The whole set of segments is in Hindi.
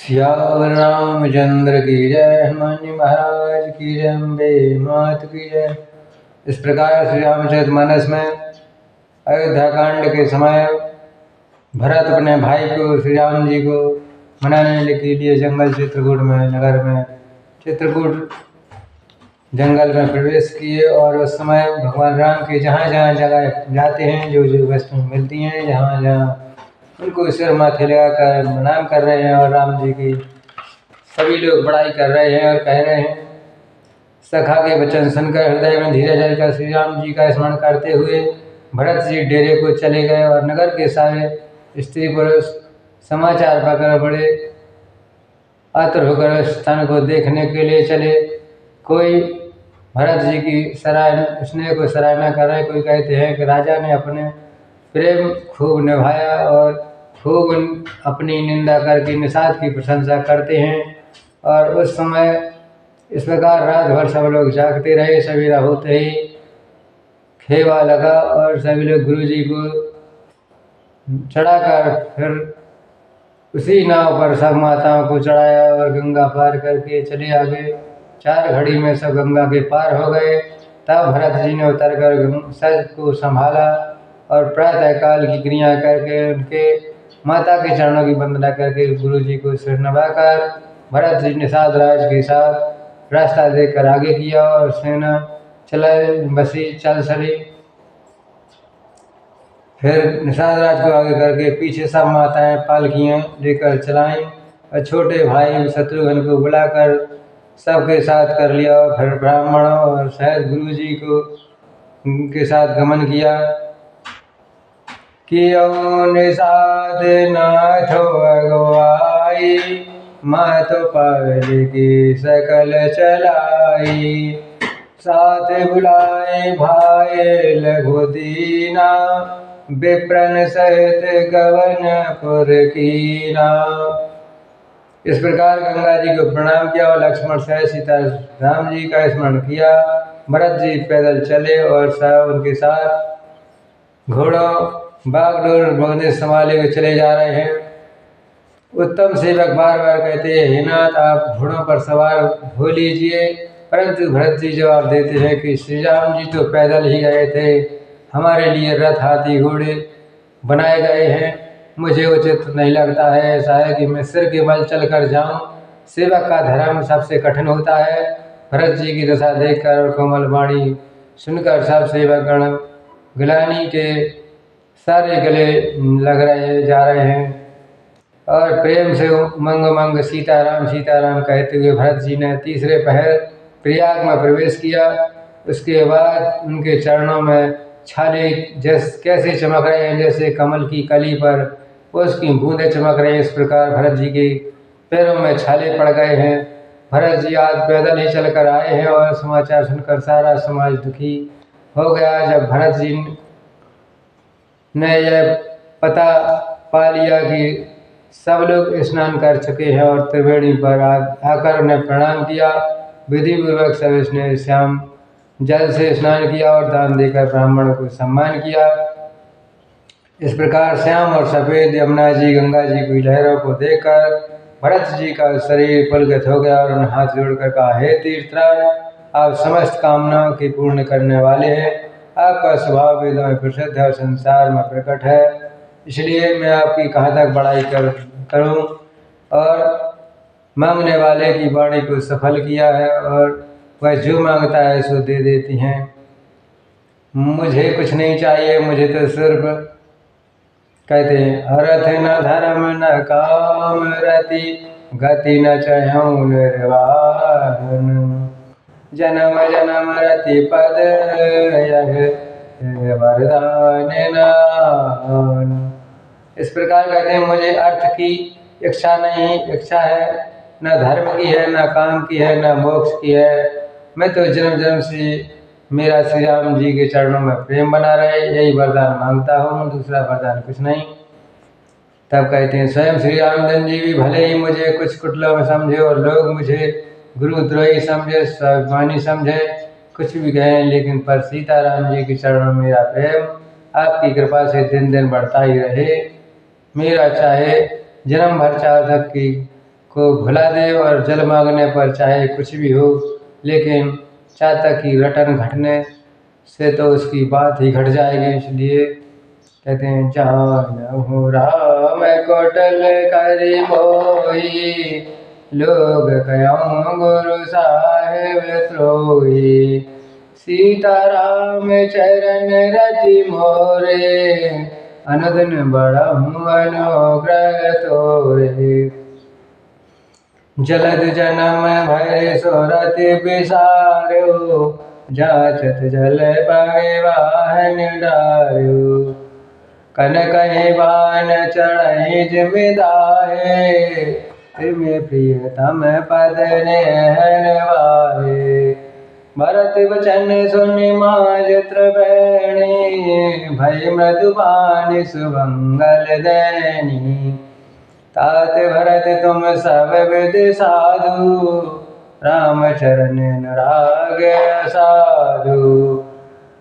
सियावर रामचंद्र की जय, हनुमान महाराज की जय, अम्बे मात की जय। इस प्रकार श्री रामचरितमानस में अयोध्या कांड के समय भरत अपने भाई को श्री राम जी को मनाने के लिए जंगल चित्रकूट में नगर में चित्रकूट जंगल में प्रवेश किए। और उस समय भगवान राम के जहाँ जहाँ जगह जाते हैं, जो जो वस्तु मिलती हैं, जहाँ जहाँ उनको सिर माथे लगाकर प्रणाम कर रहे हैं। और राम जी की सभी लोग बड़ाई कर रहे हैं और कह रहे हैं। सखा के वचन सुनकर हृदय में धीरज आकर श्री राम जी का स्मरण करते हुए भरत जी डेरे को चले गए। और नगर के सारे स्त्री पुरुष समाचार पाकर बड़े आतुर होकर स्थान को देखने के लिए चले। कोई भरत जी की स्नेह को सराहना कर रहे, कोई कहते हैं कि राजा ने अपने प्रेम खूब निभाया, और खूब अपनी निंदा करके निषाद की प्रशंसा करते हैं। और उस समय इस प्रकार रात भर सब लोग जागते रहे। सवेरा होते ही खेवा लगा और सभी लोग गुरु जी को चढ़ाकर फिर उसी नाव पर सब माताओं को चढ़ाया और गंगा पार करके चले आगे। 4 घड़ी में सब गंगा के पार हो गए। तब भरत जी ने उतरकर सज को संभाला और प्रातः काल की क्रिया करके उनके माता के चरणों की वंदना करके गुरु जी को सिर नवाकर भरत जी निषाद राज के साथ रास्ता देकर आगे किया। और सेना चल चली। फिर निषाद राज को आगे करके पीछे सब माताएं पालकियां लेकर चलाईं। और छोटे भाई शत्रुघ्न को बुलाकर सबके साथ कर लिया। और फिर ब्राह्मणों और शायद गुरु जी को उनके साथ गमन किया। कियो निषाद नाथ अगवाई, मात पाल की सकल चलाई। साथ बुलाए भाई लघु दीना, विप्रन सहित गवन पुर कीना। इस प्रकार गंगा जी को प्रणाम किया और लक्ष्मण सहित सीता राम जी का स्मरण किया। भरत जी पैदल चले और सब उनके साथ घोड़ों बागडोर बगने संभाले हुए चले जा रहे हैं। उत्तम सेवक बार बार कहते हैं, हे नाथ आप घोड़ों पर सवार हो लीजिए। परंतु भरत जी जवाब देते हैं कि श्री राम जी तो पैदल ही गए थे, हमारे लिए रथ हाथी घोड़े बनाए गए हैं। मुझे उचित नहीं लगता है। ऐसा है कि मैं सिर के बल चल कर जाऊँ। सेवक का धर्म सबसे कठिन होता है। भरत जी की दशा देखकर और कोमल वाणी सुनकर सब सेवकगण गिलानी के सारे गले लग रहे जा रहे हैं। और प्रेम से उमंग सीताराम कहते हुए भरत जी ने तीसरे पहर प्रयाग में प्रवेश किया। उसके बाद उनके चरणों में छाले कैसे चमक रहे हैं, जैसे कमल की कली पर उसकी बूंदें चमक रही हैं। इस प्रकार भरत जी के पैरों में छाले पड़ गए हैं। भरत जी आज पैदल ही चलकर आए हैं और समाचार सुनकर सारा समाज दुखी हो गया। जब भरत जी ने यह पता पा लिया कि सब लोग स्नान कर चुके हैं और त्रिवेणी पर आकर उन्हें प्रणाम किया, विधि पूर्वक सब इसने श्याम जल से स्नान किया और दान देकर ब्राह्मणों को सम्मान किया। इस प्रकार श्याम और सफेद यमुना जी गंगा जी की लहरों को देखकर भरत जी का शरीर पुलकित हो गया और उन्हें हाथ जोड़कर कहा, हे तीर्थराज, आप समस्त कामनाओं की पूर्ण करने वाले हैं। आपका स्वभाव वेदों में प्रसिद्ध और संसार में प्रकट है, इसलिए मैं आपकी कहाँ तक बड़ाई करूं। और मांगने वाले की वाणी को सफल किया है और वह जो मांगता है सो दे देती हैं। मुझे कुछ नहीं चाहिए, मुझे तो सिर्फ कहते हैं अर्थ न धर्म न काम रति, गति न चहु निर्वाण। जन्म जन्म रति पद यह वरदान नान। इस प्रकार कहते हैं मुझे अर्थ की इच्छा नहीं, इच्छा है न धर्म की है, न काम की है, न मोक्ष की है। मैं तो जन्म जन्म से मेरा श्री राम जी के चरणों में प्रेम बना रहे, यही वरदान मांगता हूँ, दूसरा वरदान कुछ नहीं। तब कहते हैं स्वयं श्री रामचंद्र जी भी भले ही मुझे कुछ कुटिलों में समझे और लोग मुझे गुरुद्रोही समझे, स्वाभिमानी समझे, कुछ भी कहें, लेकिन पर सीताराम जी के चरणों में मेरा प्रेम आपकी कृपा से दिन दिन बढ़ता ही रहे। मेरा चाहे जन्म भर चाह तक की को भुला दे और जल मांगने पर चाहे कुछ भी हो, लेकिन चातक की रटन घटने से तो उसकी बात ही घट जाएगी। इसलिए कहते हैं जानहु राम कोटल करि मोहि, लोग कयों गुरु साहेब त्रोही। सीताराम चरण रति मोरे, अनुदिन बढ़हु अनुग्रह तोरे। जलद जन्म भय सोरति बिसार्यो, जाचत जल पगे वाहन डार्यो। कनकहि बान चढ़हि जिमिदाहे, तिमि प्रियतम पद नेहन वाहे। भरत वचन सुनि माज त्रवैणी, भय मृदुबानि सुमंगल दैनी। तात भरत तुम सब विधि साधु, रामचरण अनुराग साधु।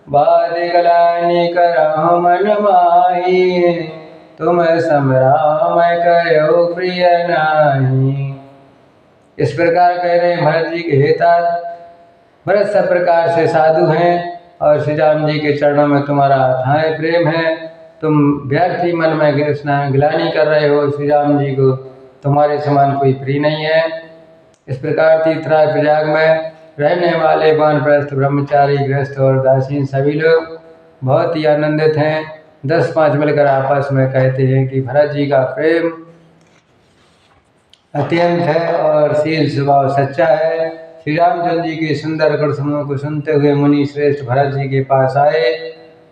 बादि गलानि करहु मन माही, तुम सम राम कयो प्रिय नाही। इस प्रकार कह रहे हैं भरत जी के हेता। भरत सब प्रकार से साधु हैं और श्री राम जी के चरणों में तुम्हारा अथाह प्रेम है। तुम व्यर्थ ही मन में गिलानी कर रहे हो श्री राम जी को, तुम्हारे समान कोई प्रिय नहीं है। इस प्रकार तीर्थराज प्रयाग में रहने वाले वानप्रस्थ ब्रह्मचारी गृहस्थ और दासीन सभी लोग बहुत ही आनंदित हैं। 10-5 मिलकर आपस में कहते हैं कि भरत जी का प्रेम अत्यंत है और शील स्वभाव सच्चा है। श्री रामचंद्र जी के सुंदर गुण समूह को सुनते हुए मुनि श्रेष्ठ भरत जी के पास आए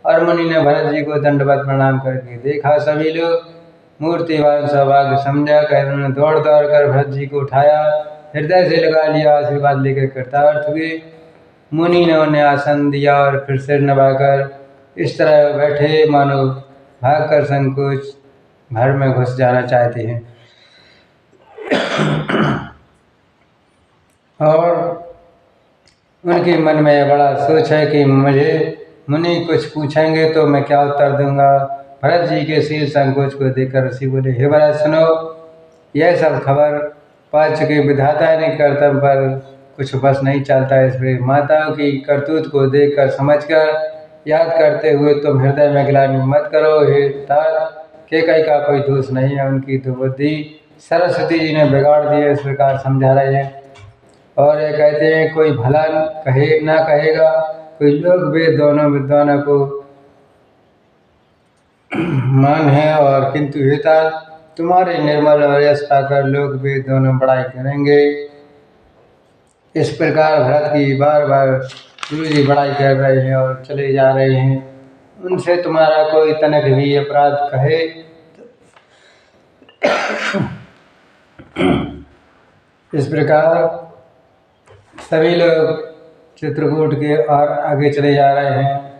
और मुनि ने भरत जी को दंडवत प्रणाम करके देखा। सभी लोग मूर्तिवान सौभाग्य समझा कर उन्होंने दौड़ दौड़ कर भरत जी को उठाया, हृदय से लगा लिया, आशीर्वाद लेकर कृतार्थ हुए। मुनि ने उन्हें आसन दिया और फिर सिर नवाकर इस तरह बैठे मानो भागकर संकोच घर में घुस जाना चाहते हैं। और उनके मन में बड़ा सोच है कि मुझे मुनि कुछ पूछेंगे तो मैं क्या उत्तर दूंगा। भरत जी के शील संकोच को देखकर ऋषि बोले, हे भरत सुनो, यह सब खबर पा चुके विधाता ने कर्तव्य पर कुछ बस नहीं चलता। इसलिए माताओं की करतूत को देखकर समझकर याद करते हुए तुम हृदय में ग्लानि मत करो। हे तात, केकई का कोई दोष नहीं है, उनकी तो बुद्धि सरस्वती जी ने बिगाड़ दी है। इस प्रकार समझा रहे हैं। और ये कहते हैं कोई भला कहे ना कहेगा, कोई लोग वेद दोनों विद्वानों को मान है और किंतु हेता तुम्हारे निर्मल और यश पाकर लोग वेद दोनों बड़ाई करेंगे। इस प्रकार भरत की बार बार गुरु जी बड़ाई कर रहे हैं और चले जा रहे हैं। उनसे तुम्हारा कोई तनक भी अपराध कहे इस प्रकार सभी लोग चित्रकूट के और आगे चले जा रहे हैं।